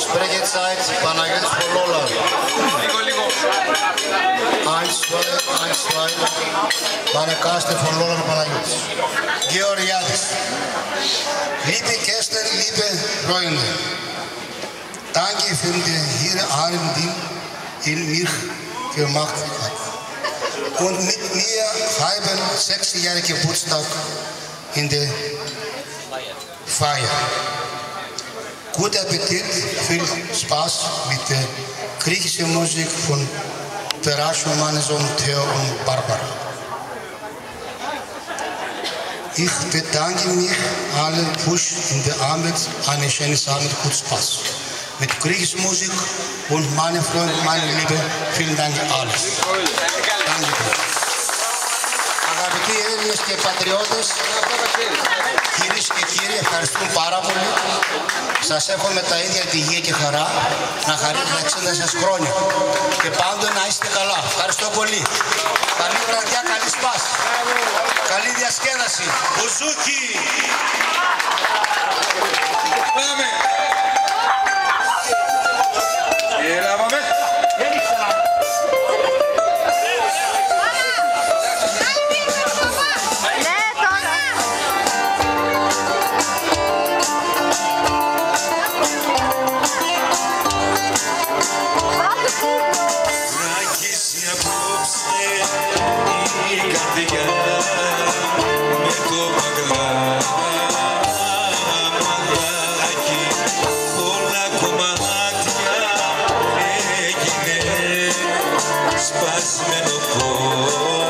Spreche Zeit, Panagiotis for Lola. 1, 2, Panakaste for Lola Panagiotis. Georgiadis. Liebe Gäste, liebe Freunde. Danke für die hier Abend, die in mir gemacht hat. Und mit mir haben 6-jährigen Geburtstag in der Feier. Guten Appetit, viel Spaß mit der griechischen Musik von Perasio Maneson, Theo und Barbara. Ich bedanke mich allen Push in der Abend, eine schöne Abend, gut Spaß. Mit griechischer Musik und meine Freunde, meine Liebe, vielen Dank alles. Danke. Αγαπητοί Έλληνες και πατριώτες, κυρίες και κύριοι, ευχαριστούμε πάρα πολύ. Σας εύχομαι τα ίδια τη υγεία και χαρά, να χαρείτε τα 60 σας χρόνια και πάντοτε να είστε καλά. Ευχαριστώ πολύ. Καλή βραδιά, καλή σπάση. Καλή διασκέδαση. Μπουζούκι! Πάμε! Έλα, πάμε! Ράγισε απόψε η καρδιά με το μαγλάκι, πολλά κομμάτια έγινε σπασμένο φως.